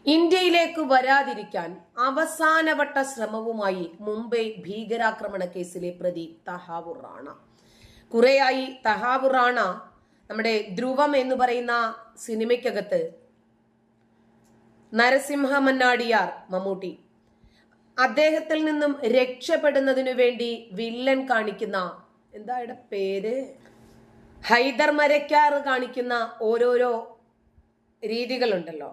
ഇന്ത്യയിലേക്ക് വരാതിരിക്കാൻ അവസാനവട്ട ശ്രമവുമായി മുംബൈ ഭീകരാക്രമണ കേസിലെ പ്രതി തഹാവൂർ റാണ. കുറെയായി തഹാവൂർ റാണ നമ്മുടെ ധ്രുവം എന്ന് പറയുന്ന സിനിമയ്ക്കകത്ത് നരസിംഹ മന്നാടിയാർ മമ്മൂട്ടി അദ്ദേഹത്തിൽ നിന്നും രക്ഷപ്പെടുന്നതിനു വേണ്ടി വില്ലൻ കാണിക്കുന്ന എന്തായുടെ പേര് ഹൈദർ മരക്കാർ കാണിക്കുന്ന ഓരോരോ രീതികളുണ്ടല്ലോ.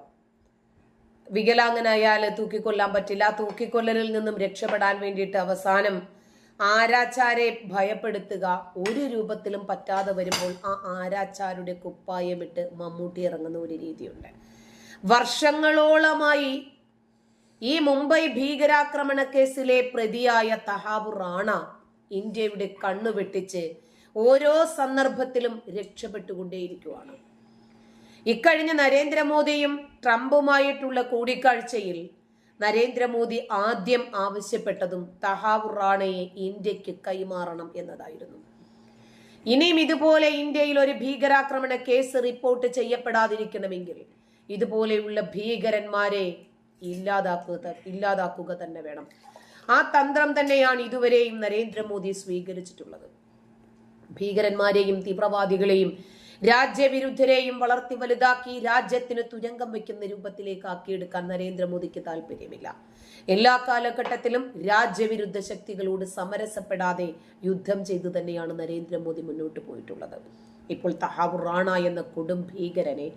വികലാംഗനായാൽ തൂക്കിക്കൊല്ലാൻ പറ്റില്ല, തൂക്കിക്കൊല്ലലിൽ നിന്നും രക്ഷപ്പെടാൻ വേണ്ടിയിട്ട് അവസാനം ആരാച്ചാരെ ഭയപ്പെടുത്തുക, ഒരു രൂപത്തിലും പറ്റാതെ വരുമ്പോൾ ആ ആരാച്ചാരുടെ കുപ്പായമിട്ട് മമ്മൂട്ടി ഇറങ്ങുന്ന ഒരു രീതിയുണ്ട്. വർഷങ്ങളോളമായി ഈ മുംബൈ ഭീകരാക്രമണ കേസിലെ പ്രതിയായ തഹാവൂർ റാണ ഇന്ത്യയുടെ കണ്ണു വെട്ടിച്ച് ഓരോ സന്ദർഭത്തിലും രക്ഷപ്പെട്ടുകൊണ്ടേയിരിക്കുകയാണ്. ഇക്കഴിഞ്ഞ നരേന്ദ്രമോദിയും ട്രംപുമായിട്ടുള്ള കൂടിക്കാഴ്ചയിൽ നരേന്ദ്രമോദി ആദ്യം ആവശ്യപ്പെട്ടതും തഹാവൂർ റാണയെ ഇന്ത്യക്ക് കൈമാറണം എന്നതായിരുന്നു. ഇനിയും ഇതുപോലെ ഇന്ത്യയിൽ ഒരു ഭീകരാക്രമണ കേസ് റിപ്പോർട്ട് ചെയ്യപ്പെടാതിരിക്കണമെങ്കിൽ ഇതുപോലെയുള്ള ഭീകരന്മാരെ ഇല്ലാതാക്കുക തന്നെ വേണം. ആ തന്ത്രം തന്നെയാണ് ഇതുവരെയും നരേന്ദ്രമോദി സ്വീകരിച്ചിട്ടുള്ളത്. ഭീകരന്മാരെയും തീവ്രവാദികളെയും രാജ്യവിരുദ്ധരെയും വളർത്തി വലുതാക്കി രാജ്യത്തിന് തുരങ്കം വയ്ക്കുന്ന രൂപത്തിലേക്ക് ആക്കിയെടുക്കാൻ നരേന്ദ്രമോദിക്ക് താല്പര്യമില്ല. എല്ലാ കാലഘട്ടത്തിലും രാജ്യവിരുദ്ധ ശക്തികളോട് സമരസപ്പെടാതെ യുദ്ധം ചെയ്തു തന്നെയാണ് നരേന്ദ്രമോദി മുന്നോട്ട് പോയിട്ടുള്ളത്. ഇപ്പോൾ തഹാവൂർ റാണ എന്ന കൊടും ഭീകരനെ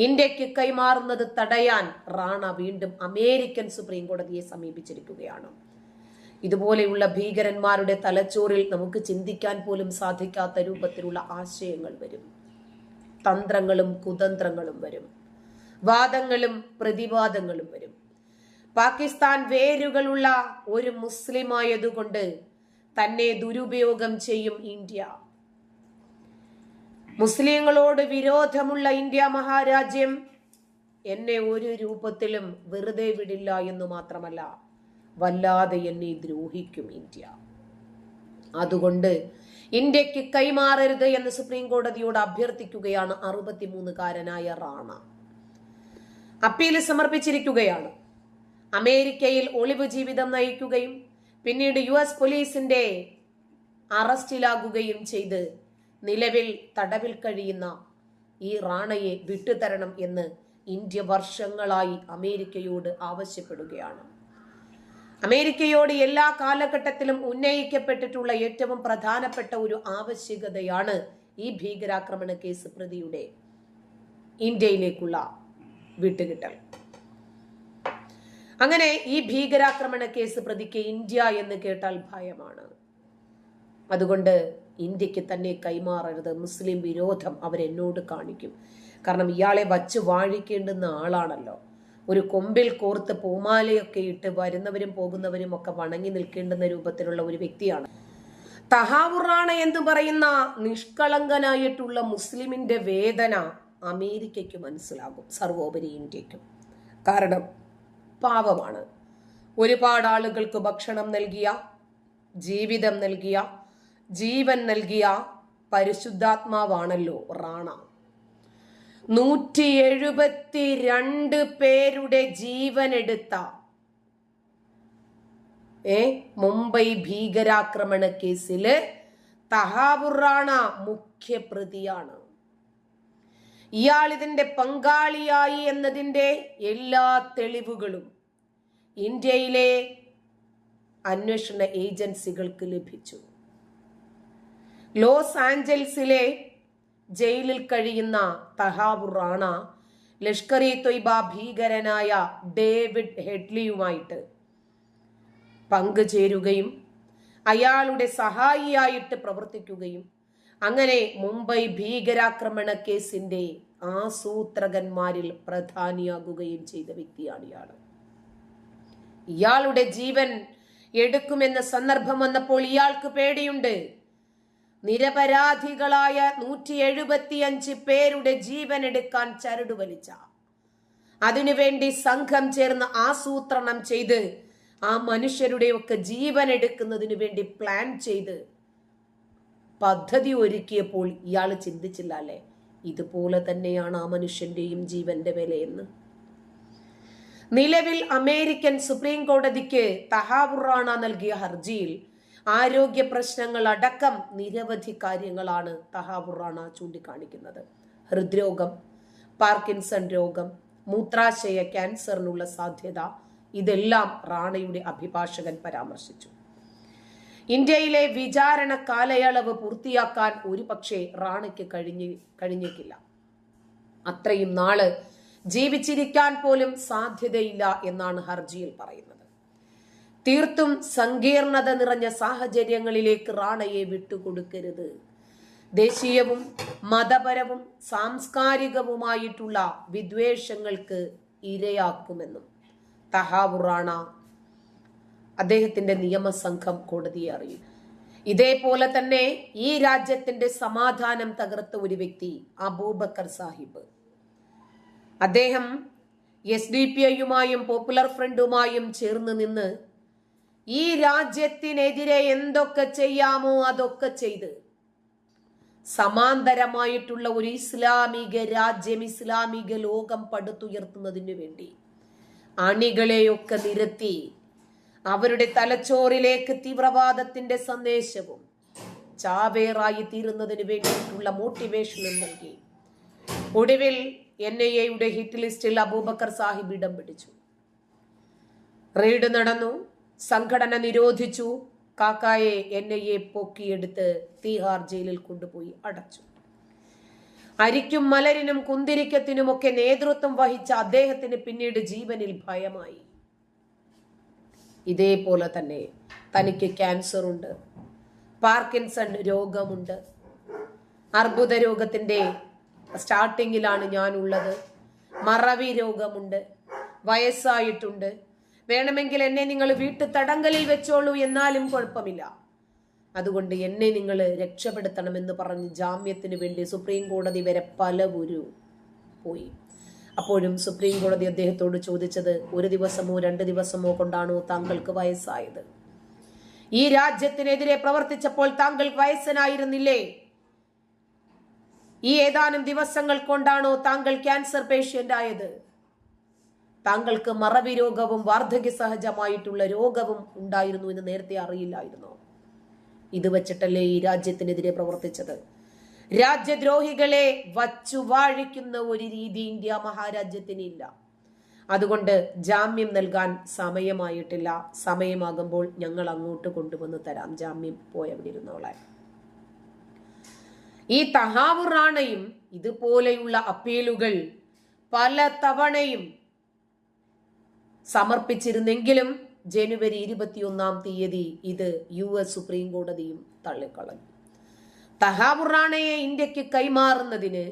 ഇന്ത്യക്ക് കൈമാറുന്നത് തടയാൻ റാണ വീണ്ടും അമേരിക്കൻ സുപ്രീം കോടതിയെ സമീപിച്ചിരിക്കുകയാണ്. ഇതുപോലെയുള്ള ഭീകരന്മാരുടെ തലച്ചോറിൽ നമുക്ക് ചിന്തിക്കാൻ പോലും സാധിക്കാത്ത രൂപത്തിലുള്ള ആശയങ്ങൾ വരും, തന്ത്രങ്ങളും കുതന്ത്രങ്ങളും വരും, വാദങ്ങളും പ്രതിവാദങ്ങളും വരും. പാകിസ്ഥാൻ വേരുകളുള്ള ഒരു മുസ്ലിമായതുകൊണ്ട് തന്നെ ദുരുപയോഗം ചെയ്യും ഇന്ത്യ. മുസ്ലിങ്ങളോട് വിരോധമുള്ള ഇന്ത്യ മഹാരാജ്യം എന്നെ ഒരു രൂപത്തിലും വെറുതെ വിടില്ല എന്ന് മാത്രമല്ല, വല്ലാതെ എന്നെ ദ്രോഹിക്കും ഇന്ത്യ. അതുകൊണ്ട് ഇന്ത്യക്ക് കൈമാറരുത് എന്ന് സുപ്രീം കോടതിയോട് അഭ്യർത്ഥിക്കുകയാണ് 63-കാരനായ റാണ. അപ്പീൽ സമർപ്പിച്ചിരിക്കുകയാണ്. അമേരിക്കയിൽ ഒളിവ് ജീവിതം നയിക്കുകയും പിന്നീട് US പോലീസിന്റെ അറസ്റ്റിലാകുകയും ചെയ്ത് നിലവിൽ തടവിൽ കഴിയുന്ന ഈ റാണയെ വിട്ടുതരണം എന്ന് ഇന്ത്യ വർഷങ്ങളായി അമേരിക്കയോട് ആവശ്യപ്പെടുകയാണ്. അമേരിക്കയോട് എല്ലാ കാലഘട്ടത്തിലും ഉന്നയിക്കപ്പെട്ടിട്ടുള്ള ഏറ്റവും പ്രധാനപ്പെട്ട ഒരു ആവശ്യകതയാണ് ഈ ഭീകരാക്രമണ കേസ് പ്രതിയുടെ ഇന്ത്യയിലേക്കുള്ള വിട്ടുകിട്ടൽ. അങ്ങനെ ഈ ഭീകരാക്രമണ കേസ് പ്രതിക്ക് ഇന്ത്യ എന്ന് കേട്ടാൽ ഭയമാണ്. അതുകൊണ്ട് ഇന്ത്യക്ക് തന്നെ കൈമാറരുത്. മുസ്ലിം വിരോധം അവരെന്നോട് കാണിക്കും. കാരണം ഇയാളെ വച്ച് വാഴിക്കേണ്ടുന്ന ആളാണല്ലോ. ഒരു കൊമ്പിൽ കോർത്ത് പൂമാലയൊക്കെ ഇട്ട് വരുന്നവരും പോകുന്നവരും ഒക്കെ വണങ്ങി നിൽക്കേണ്ടുന്ന രൂപത്തിലുള്ള ഒരു വ്യക്തിയാണ് തഹാവൂർ റാണ എന്ന് പറയുന്ന നിഷ്കളങ്കനായിട്ടുള്ള മുസ്ലിമിന്റെ വേദന അമേരിക്കയ്ക്ക് മനസ്സിലാകും, സർവോപരി ഇന്ത്യക്കും. കാരണം പാവമാണ്. ഒരുപാട് ആളുകൾക്ക് ഭക്ഷണം നൽകിയ, ജീവിതം നൽകിയ, ജീവൻ നൽകിയ പരിശുദ്ധാത്മാവാണല്ലോ റാണ. 172 പേരുടെ ജീവൻ എടുത്ത മുംബൈ ഭീകരാക്രമണ കേസില് തഹാവൂർ റാണ മുഖ്യപ്രതിയാണ്. ഇയാൾ ഇതിന്റെ പങ്കാളിയായി എന്നതിന്റെ എല്ലാ തെളിവുകളും ഇന്ത്യയിലെ അന്വേഷണ ഏജൻസികൾക്ക് ലഭിച്ചു. ലോസ് ആഞ്ചൽസിലെ ജയിലിൽ കഴിയുന്ന തഹാവൂർ റാണ ലഷ്കർ ഇ തൊയ്ബ ഭീകരനായ ഡേവിഡ് ഹെഡ്ലിയുമായിട്ട് പങ്കുചേരുകയും അയാളുടെ സഹായിയായിട്ട് പ്രവർത്തിക്കുകയും അങ്ങനെ മുംബൈ ഭീകരാക്രമണ കേസിന്റെ ആസൂത്രകന്മാരിൽ പ്രധാനിയാകുകയും ചെയ്ത വ്യക്തിയാണ് ഇയാൾ. ഇയാളുടെ ജീവൻ എടുക്കുമെന്ന സന്ദർഭം വന്നപ്പോൾ ഇയാൾക്ക് പേടിയുണ്ട്. നിരപരാധികളായ 175 പേരുടെ ജീവൻ എടുക്കാൻ ചരട് വലിച്ച, അതിനുവേണ്ടി സംഘം ചേർന്ന് ആസൂത്രണം ചെയ്ത് ആ മനുഷ്യരുടെയൊക്കെ ജീവൻ എടുക്കുന്നതിന് വേണ്ടി പ്ലാൻ ചെയ്ത് പദ്ധതി ഒരുക്കിയപ്പോൾ ഇയാൾ ചിന്തിച്ചില്ല അല്ലേ, ഇതുപോലെ തന്നെയാണ് ആ മനുഷ്യന്റെയും ജീവന്റെ വിലയെന്ന്. നിലവിൽ അമേരിക്കൻ സുപ്രീം കോടതിക്ക് തഹാവുർ റാണ നൽകിയ ഹർജിയിൽ ആരോഗ്യ പ്രശ്നങ്ങൾ അടക്കം നിരവധി കാര്യങ്ങളാണ് തഹാവുർ റാണ ചൂണ്ടിക്കാണിക്കുന്നത്. ഹൃദ്രോഗം, പാർക്കിൻസൺ രോഗം, മൂത്രാശയ ക്യാൻസറിനുള്ള സാധ്യത, ഇതെല്ലാം റാണയുടെ അഭിഭാഷകൻ പരാമർശിച്ചു. ഇന്ത്യയിലെ വിചാരണ കാലയളവ് പൂർത്തിയാക്കാൻ ഒരുപക്ഷെ റാണയ്ക്ക് കഴിഞ്ഞേക്കില്ല. അത്രയും നാള് ജീവിച്ചിരിക്കാൻ പോലും സാധ്യതയില്ല എന്നാണ് ഹർജിയിൽ പറയുന്നത്. തീർത്തും സങ്കീർണത നിറഞ്ഞ സാഹചര്യങ്ങളിലേക്ക് റാണയെ വിട്ടുകൊടുക്കരുത്. ദേശീയവും മതപരവും സാംസ്കാരികവുമായിട്ടുള്ള വിദ്വേഷങ്ങൾക്ക് ഇരയാക്കുമെന്നും തഹാവുർ റാണ അദ്ദേഹത്തിന്റെ നിയമസംഘം കോടതിയെ അറിയിച്ചു. ഇതേപോലെ തന്നെ ഈ രാജ്യത്തിന്റെ സമാധാനം തകർത്ത ഒരു വ്യക്തി അബൂബക്കർ സാഹിബ്, അദ്ദേഹം SDPIയുമായും പോപ്പുലർ ഫ്രണ്ടുമായും ചേർന്ന് നിന്ന് ഈ രാജ്യത്തിനെതിരെ എന്തൊക്കെ ചെയ്യാമോ അതൊക്കെ ചെയ്ത് സമാന്തരമായിട്ടുള്ള ഒരു ഇസ്ലാമിക രാജ്യം, ഇസ്ലാമിക ലോകം പടുത്തുയർത്തുന്നതിനു വേണ്ടി അണികളെയൊക്കെ നിരത്തി അവരുടെ തലച്ചോറിലേക്ക് തീവ്രവാദത്തിന്റെ സന്ദേശവും ചാവേറായി തീരുന്നതിന് വേണ്ടിയിട്ടുള്ള മോട്ടിവേഷനും നൽകി. ഒടുവിൽ NIAയുടെ ഹിറ്റ് ലിസ്റ്റിൽ അബൂബക്കർ സാഹിബ് ഇടം പിടിച്ചു. റെയ്ഡ് നടന്നു, സംഘടന നിരോധിച്ചു, കാക്കായെ NIA പൊക്കിയെടുത്ത് തീഹാർ ജയിലിൽ കൊണ്ടുപോയി അടച്ചു. അരിക്കും മലരിനും കുന്തിരിക്കത്തിനുമൊക്കെ നേതൃത്വം വഹിച്ച അദ്ദേഹത്തിന് പിന്നീട് ജീവനിൽ ഭയമായി. ഇതേപോലെ തന്നെ തനിക്ക് ക്യാൻസർ ഉണ്ട്, പാർക്കിൻസൺ രോഗമുണ്ട്, അർബുദ രോഗത്തിന്റെ സ്റ്റാർട്ടിങ്ങിലാണ് ഞാനുള്ളത്, മറവി രോഗമുണ്ട്, വയസ്സായിട്ടുണ്ട്, വേണമെങ്കിൽ എന്നെ നിങ്ങൾ വീട്ടു തടങ്കലിൽ വെച്ചോളൂ, എന്നാലും കുഴപ്പമില്ല, അതുകൊണ്ട് എന്നെ നിങ്ങൾ രക്ഷപ്പെടുത്തണമെന്ന് പറഞ്ഞ് ജാമ്യത്തിന് വേണ്ടി സുപ്രീം കോടതി വരെ പലവരും പോയി. അപ്പോഴും സുപ്രീം കോടതി അദ്ദേഹത്തോട് ചോദിച്ചത്, 1 ദിവസമോ 2 ദിവസമോ കൊണ്ടാണോ താങ്കൾക്ക് വയസ്സായത്? ഈ രാജ്യത്തിനെതിരെ പ്രവർത്തിച്ചപ്പോൾ താങ്കൾ വയസ്സനായിരുന്നില്ലേ? ഈ ഏതാനും ദിവസങ്ങൾ കൊണ്ടാണോ താങ്കൾ ക്യാൻസർ പേഷ്യന്റ് ആയത്? താങ്കൾക്ക് മറവി രോഗവും വാർദ്ധക്യ സഹജമായിട്ടുള്ള രോഗവും ഉണ്ടായിരുന്നു എന്ന് നേരത്തെ അറിയില്ലായിരുന്നോ? ഇത് വെച്ചിട്ടല്ലേ ഈ രാജ്യത്തിനെതിരെ പ്രവർത്തിച്ചത്? രാജ്യദ്രോഹികളെ വച്ചു വാഴിക്കുന്ന ഒരു രീതി ഇന്ത്യ മഹാരാജ്യത്തിനില്ല. അതുകൊണ്ട് ജാമ്യം നൽകാൻ സമയമായിട്ടില്ല, സമയമാകുമ്പോൾ ഞങ്ങൾ അങ്ങോട്ട് കൊണ്ടുവന്ന് തരാം, ജാമ്യം പോയവിടെ ഇരുന്നോളെ. ഈ തഹാവുർ റാണയും ഇതുപോലെയുള്ള അപ്പീലുകൾ പല തവണയും സമർപ്പിച്ചിരുന്നെങ്കിലും ജനുവരി 21-ാം തീയതി ഇത് US സുപ്രീം കോടതിയും തള്ളിക്കളഞ്ഞു. തഹാവുർ റാണയെ ഇന്ത്യക്ക് കൈമാറുന്നതിന്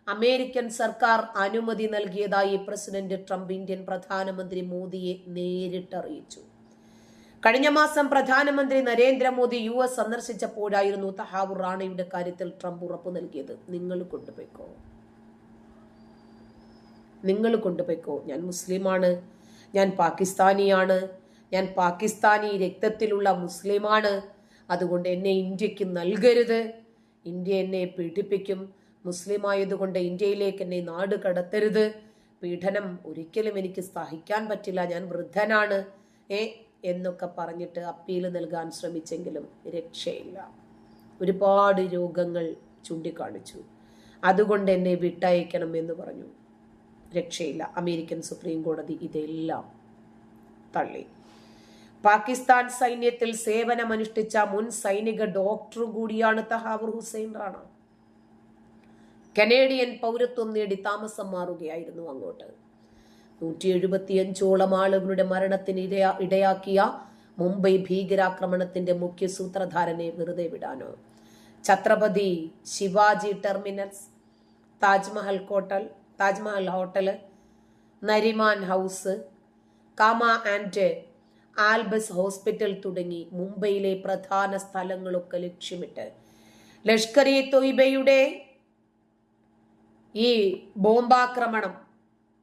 അമേരിക്കൻ സർക്കാർ അനുമതി നൽകിയതായി പ്രസിഡന്റ് ട്രംപ് ഇന്ത്യൻ പ്രധാനമന്ത്രി മോദിയെ നേരിട്ടറിയിച്ചു. കഴിഞ്ഞ മാസം പ്രധാനമന്ത്രി നരേന്ദ്രമോദി US സന്ദർശിച്ചപ്പോഴായിരുന്നു തഹാവുർ റാണയുടെ കാര്യത്തിൽ ട്രംപ് ഉറപ്പു നൽകിയത്. നിങ്ങൾ കൊണ്ടുപോയിക്കോ, ഞാൻ മുസ്ലിമാണ്, ഞാൻ പാകിസ്ഥാനിയാണ്, ഞാൻ പാകിസ്ഥാനി രക്തത്തിലുള്ള മുസ്ലിമാണ്, അതുകൊണ്ട് എന്നെ ഇന്ത്യക്ക് നൽകരുത്, ഇന്ത്യ എന്നെ പീഡിപ്പിക്കും, മുസ്ലിം ആയതുകൊണ്ട് ഇന്ത്യയിലേക്ക് എന്നെ നാട് കടത്തരുത്, പീഡനം ഒരിക്കലും എനിക്ക് സഹിക്കാൻ പറ്റില്ല, ഞാൻ വൃദ്ധനാണ് എന്നൊക്കെ പറഞ്ഞിട്ട് അപ്പീൽ നൽകാൻ ശ്രമിച്ചെങ്കിലും രക്ഷയില്ല. ഒരുപാട് രോഗങ്ങൾ ചൂണ്ടിക്കാണിച്ചു, അതുകൊണ്ട് എന്നെ വിട്ടയക്കണം എന്ന് പറഞ്ഞു, രക്ഷയില്ല. അമേരിക്കൻ സുപ്രീം കോടതി ഇതെല്ലാം തള്ളി. പാകിസ്ഥാൻ സൈന്യത്തിൽ സേവനമനുഷ്ഠിച്ച മുൻ സൈനിക ഡോക്ടർ കൂടിയാണ് തഹാവുർ ഹുസൈൻ റാണ. കനേഡിയൻ പൗരത്വം നേടി താമസം മാറുകയായിരുന്നു അങ്ങോട്ട്. 175ഓളം ആളുകളുടെ മരണത്തിന് ഇടയാക്കിയ മുംബൈ ഭീകരാക്രമണത്തിന്റെ മുഖ്യ സൂത്രധാരനെ വെറുതെ വിടാനോ? Chhatrapati Shivaji terminus, Taj Mahal hotel, Nariman house, Cama and Albless hospital തുടങ്ങി മുംബൈയിലെ പ്രധാന സ്ഥലങ്ങളൊക്കെ ലക്ഷ്യമിട്ട് ലഷ്കർ-ഇ തൊയ്ബയുടെ ഈ ബോംബാക്രമണം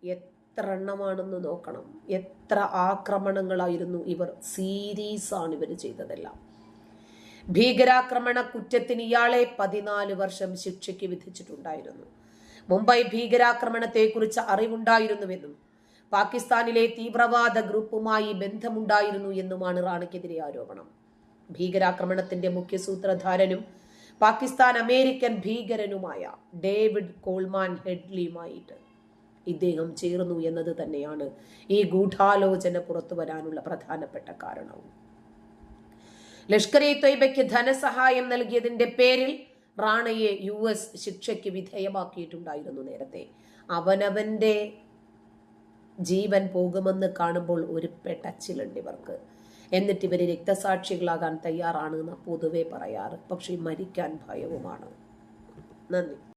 എത്ര എണ്ണമാണെന്ന് നോക്കണം. എത്ര ആക്രമണങ്ങളായിരുന്നു ഇവർ, സീരീസ് ആണ് ഇവർ ചെയ്തതെല്ലാം. ഭീകരാക്രമണ കുറ്റത്തിന് ഇയാളെ 14 വർഷം ശിക്ഷയ്ക്ക് വിധിച്ചിട്ടുണ്ടായിരുന്നു. മുംബൈ ഭീകരാക്രമണത്തെക്കുറിച്ച് അറിവുണ്ടായിരുന്നുവെന്നും പാകിസ്ഥാനിലെ തീവ്രവാദ ഗ്രൂപ്പുമായി ബന്ധമുണ്ടായിരുന്നു എന്നുമാണ് റാണയ്ക്കെതിരെ ആരോപണം. ഭീകരാക്രമണത്തിന്റെ മുഖ്യ സൂത്രധാരനും പാകിസ്ഥാൻ അമേരിക്കൻ ഭീകരനുമായ ഡേവിഡ് കോൾമാൻ ഹെഡ്ലിയുമായിട്ട് ഇദ്ദേഹം ചേർന്നു എന്നത് തന്നെയാണ് ഈ ഗൂഢാലോചന പുറത്തു വരാനുള്ള പ്രധാനപ്പെട്ട കാരണവും. ലഷ്കർ-ഇ-ത്വയ്ബയ്ക്ക് ധനസഹായം നൽകിയതിന്റെ പേരിൽ റാണയെ US ശിക്ഷയ്ക്ക് വിധേയമാക്കിയിട്ടുണ്ടായിരുന്നു നേരത്തെ. അവനവന്റെ ജീവൻ പോകുമെന്ന് കാണുമ്പോൾ ഒരു പെടച്ചിലുണ്ട് ഇവർക്ക്. എന്നിട്ട് ഇവര് രക്തസാക്ഷികളാകാൻ തയ്യാറാണ് എന്ന് പൊതുവെ പറയാറ്. പക്ഷെ മരിക്കാൻ ഭയവുമാണ്. നന്ദി.